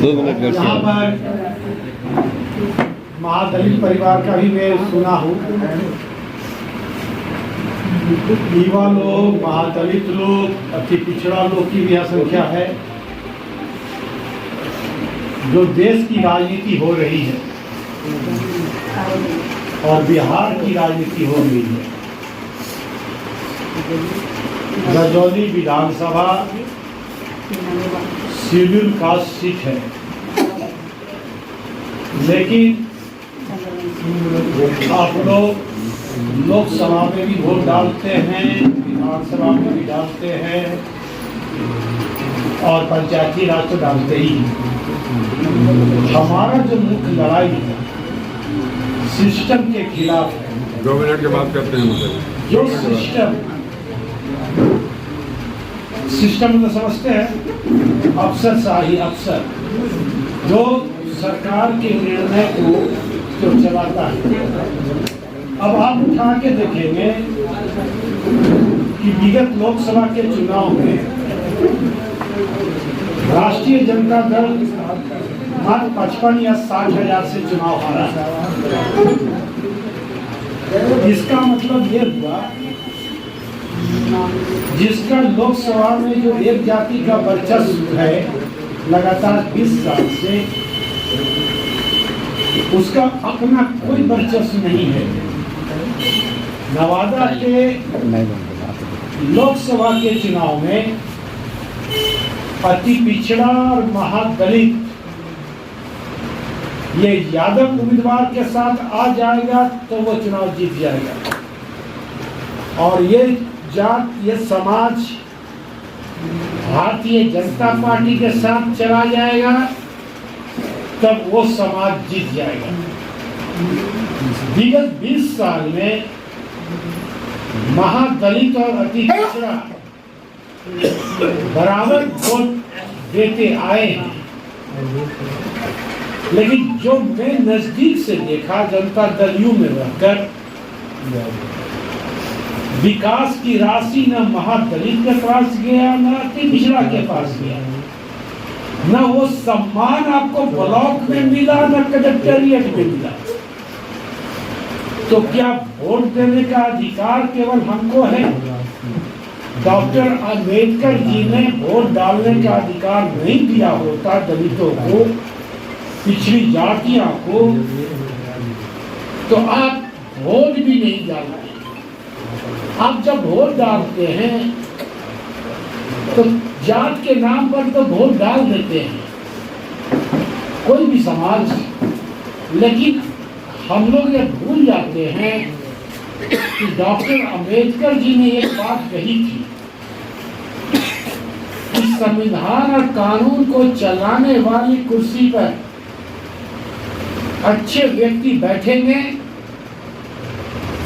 2 minute कर यहाँ पर महादलित परिवार का भी मैं सुना हूँ। युवा लोग, महादलित लोग, अति पिछड़ा लोग की भी यहाँ संख्या है। जो देश की राजनीति हो रही है और बिहार की राजनीति हो रही है, रजौली विधानसभा शेड्यूल कास्ट सीट है, लेकिन आप लोग लोकसभा में भी वोट डालते हैं, विधानसभा में भी डालते हैं और पंचायती राज तो डालते ही हैं। हमारा जो मुख्य लड़ाई है सिस्टम के खिलाफ है। 2 मिनट के बाद करते हैं मुझे। जो सिस्टम में समझते हैं, अफसरशाही अफसर जो सरकार के निर्णय को जो चलाता है। अब आप उठा के देखेंगे कि विगत लोकसभा के चुनाव में राष्ट्रीय जनता दल मात्र 55 या 60 हजार से चुनाव हारा। इसका मतलब ये हुआ जिसका लोकसभा में जो एक जाति का वर्चस्व है लगातार 20 साल से, उसका अपना कोई वर्चस्व नहीं है। नवादा के लोकसभा के चुनाव में अति पिछड़ा और महादलित ये यादव उम्मीदवार के साथ आ जाएगा तो वो चुनाव जीत जाएगा। और ये जात, ये समाज भारतीय जनता पार्टी के साथ चला जाएगा तब वो समाज जीत जाएगा। विगत 20 साल में महादलित और अति पिछड़ा बराबर वोट देते आए हैं, लेकिन जो मैं नजदीक से देखा जनता दल यू में रहकर, विकास की राशि न महादलित के पास गया न अति पिछड़ा के पास गया, न वो सम्मान आपको ब्लॉक में मिला न कलेक्टोरेट में मिला। तो क्या वोट देने का अधिकार केवल हमको है? डॉक्टर अंबेडकर जी ने वोट डालने का अधिकार नहीं दिया होता दलितों को, पिछड़ी जातियों को, तो आप वोट भी नहीं डालते। आप जब वोट डालते हैं तो जात के नाम पर तो वोट डाल देते हैं कोई भी समाज, लेकिन हम लोग ये भूल जाते हैं कि डॉक्टर अंबेडकर जी ने एक बात कही थी कि संविधान और कानून को चलाने वाली कुर्सी पर अच्छे व्यक्ति बैठेंगे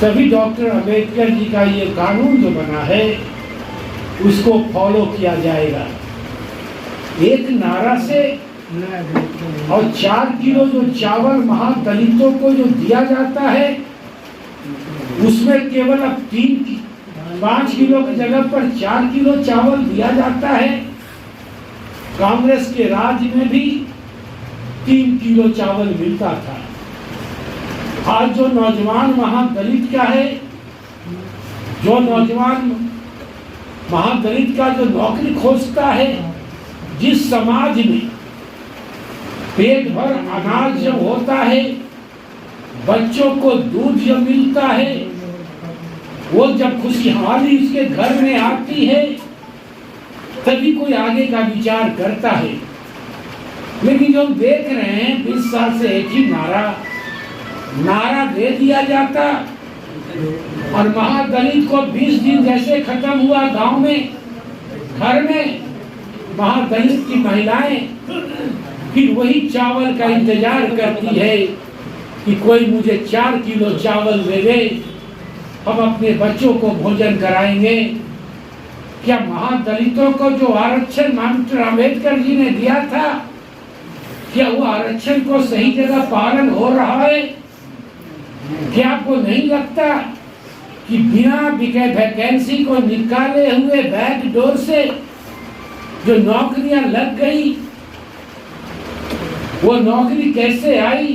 तभी डॉक्टर अंबेडकर जी का ये कानून जो बना है उसको फॉलो किया जाएगा। एक नारा से और 4 किलो जो चावल महादलितों को जो दिया जाता है उसमें केवल अब 5 किलो की जगह पर 4 किलो चावल दिया जाता है। कांग्रेस के राज में भी 3 किलो चावल मिलता था। आज जो नौजवान महादलित का है, जो नौजवान महादलित का जो नौकरी खोजता है, जिस समाज में पेट भर अनाज जब होता है, बच्चों को दूध जब मिलता है, वो जब खुशहाली उसके घर में आती है तभी कोई आगे का विचार करता है। लेकिन जो देख रहे हैं 20 साल से एक ही नारा दे दिया जाता और महादलित को 20 दिन जैसे खत्म हुआ गांव में, घर में महादलित की महिलाएं फिर वही चावल का इंतजार करती है कि कोई मुझे 4 किलो चावल दे दे, हम अपने बच्चों को भोजन कराएंगे। क्या महादलितों को जो आरक्षण डॉक्टर अंबेडकर जी ने दिया था, क्या वो आरक्षण को सही जगह पालन हो रहा है? क्या आपको नहीं लगता कि बिना वैकेंसी को निकाले हुए बैक डोर से जो नौकरियां लग गई वो नौकरी कैसे आई?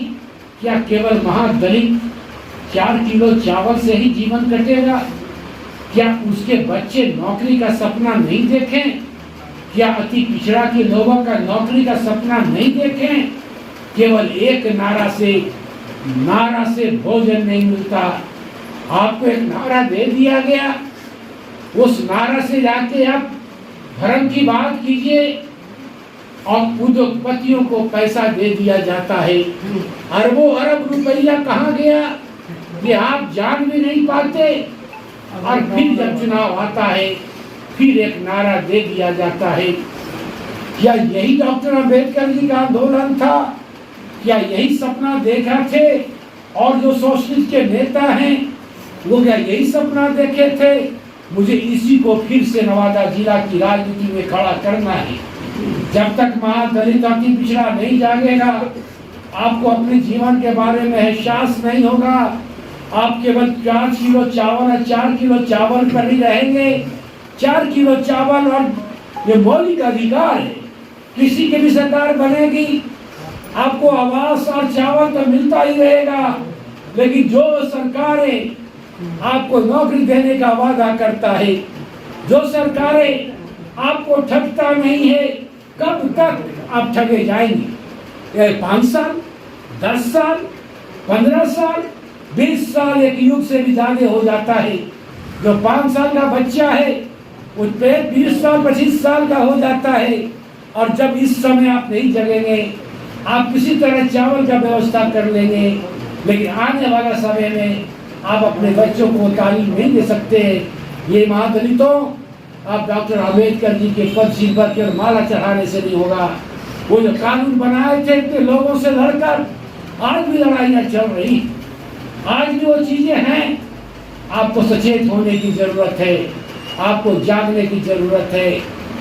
क्या केवल महादलित 4 किलो चावल से ही जीवन कटेगा? क्या उसके बच्चे नौकरी का सपना नहीं देखें? क्या अति पिछड़ा के लोगों का नौकरी का सपना नहीं देखें? केवल एक नारा से भोजन नहीं मिलता। आपको एक नारा दे दिया गया, उस नारा से जाके आप धर्म की बात कीजिए और उद्योगपतियों को पैसा दे दिया जाता है। अरबों अरब रुपया कहाँ गया कि आप जान भी नहीं पाते। और फिर जब चुनाव आता है फिर एक नारा दे दिया जाता है। क्या यही डॉक्टर अंबेडकर जी का आंदोलन था? क्या यही सपना देखा थे? और जो सोशलिस्ट के नेता हैं वो क्या यही सपना देखे थे? मुझे इसी को फिर से नवादा जिला की राजनीति में खड़ा करना है। जब तक महादलित अति पिछड़ा नहीं जागेगा, आपको अपने जीवन के बारे में एहसास नहीं होगा। आप केवल 4 किलो चावल और 4 किलो चावल पर ही रहेंगे। 4 किलो चावल और ये मौलिक अधिकार है। किसी की भी सरकार बनेगी, आपको आवास और चावल तो मिलता ही रहेगा, लेकिन जो सरकारें आपको नौकरी देने का वादा करता है, जो सरकारें आपको ठगता नहीं है, कब तक आप ठगे जाएंगे? 5 साल, 10 साल, 15 साल, 20 साल, एक युग से भी ज्यादा हो जाता है। जो 5 साल का बच्चा है उस पे 20 साल 25 साल का हो जाता है। और जब इस समय आप नहीं जगेंगे, आप किसी तरह चावल का व्यवस्था कर लेंगे, लेकिन आने वाला समय में आप अपने बच्चों को तालीम नहीं दे सकते। ये महादलितों, आप डॉक्टर अम्बेडकर जी के पद सिर पर के माला चढ़ाने से नहीं होगा। वो जो कानून बनाए थे इतने लोगों से लड़कर, आज भी लड़ाइयाँ चल रही, आज भी वो चीजें हैं। आपको सचेत होने की जरूरत है, आपको जागने की जरूरत है।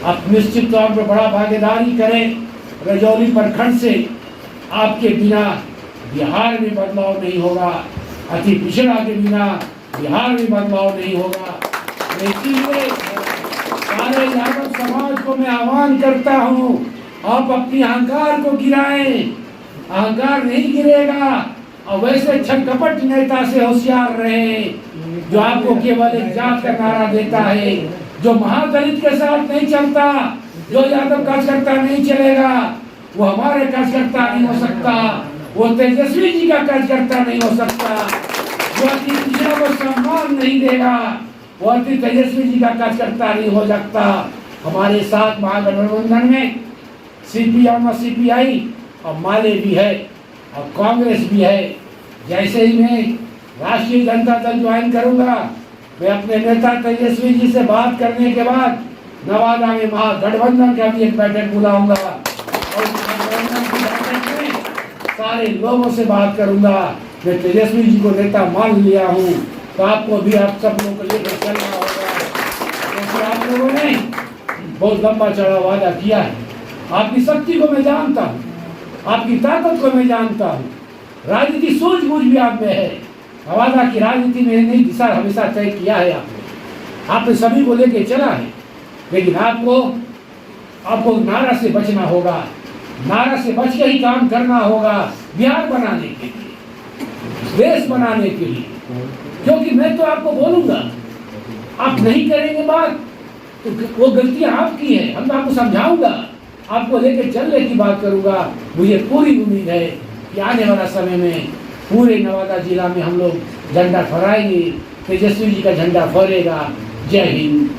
आप निश्चित तौर पर बड़ा भागीदारी करें। रजौली प्रखंड से आपके बिना बिहार में बदलाव नहीं होगा, अति पिछड़ा के बिना बिहार में बदलाव नहीं होगा। इसीलिए सारे यादव समाज को मैं आह्वान करता हूँ, आप अपनी अहंकार को गिराएं। अहंकार नहीं गिरेगा। और वैसे छल-कपट नेता से होशियार रहे जो आपको केवल एक जात का नारा देता है, जो महादलित के साथ नहीं चलता, जो यादव कार्यकर्ता नहीं चलेगा, वो हमारे कार्यकर्ता नहीं हो सकता, वो तेजस्वी जी का कार्यकर्ता नहीं हो सकता, जो अति पिछड़ा को सम्मान नहीं देगा, वो अति तेजस्वी जी का कार्यकर्ता नहीं हो सकता। हमारे साथ महागठबंधन में सीपीएम और सीपीआई और माले भी है और कांग्रेस भी है। जैसे ही मैं राष्ट्रीय जनता दल ज्वाइन करूंगा, मैं अपने नेता तेजस्वी जी से बात करने के बाद नवादा में महागठबंधन का भी एक बैठक बुलाऊंगा और गठबंधन की बैठक में सारे लोगों से बात करूंगा। मैं तेजस्वी जी को नेता मान लिया हूँ, तो आपको भी आप सब लोगों को लेकर चलना होगा। क्योंकि आप लोगों ने बहुत लंबा चढ़ा वादा किया है। आपकी शक्ति को मैं जानता हूँ, आपकी ताकत को मैं जानता हूँ, राजनीति सूझबूझ भी आप में है। नवादा की राजनीति में नई दिशा हमेशा तय किया है आपने सभी को लेके चला है, लेकिन आपको नारा से बचना होगा। नारा से बच के ही काम करना होगा, बिहार बनाने के लिए, देश बनाने के लिए। क्योंकि मैं तो आपको बोलूंगा, आप नहीं करेंगे बात तो वो गलतियां आपकी है। हम आपको समझाऊंगा, आपको लेके चलने की बात करूंगा। मुझे पूरी उम्मीद है कि आने वाला समय में पूरे नवादा जिला में हम लोग झंडा फहराएंगे, तेजस्वी जी का झंडा फहरेगा। जय हिंद।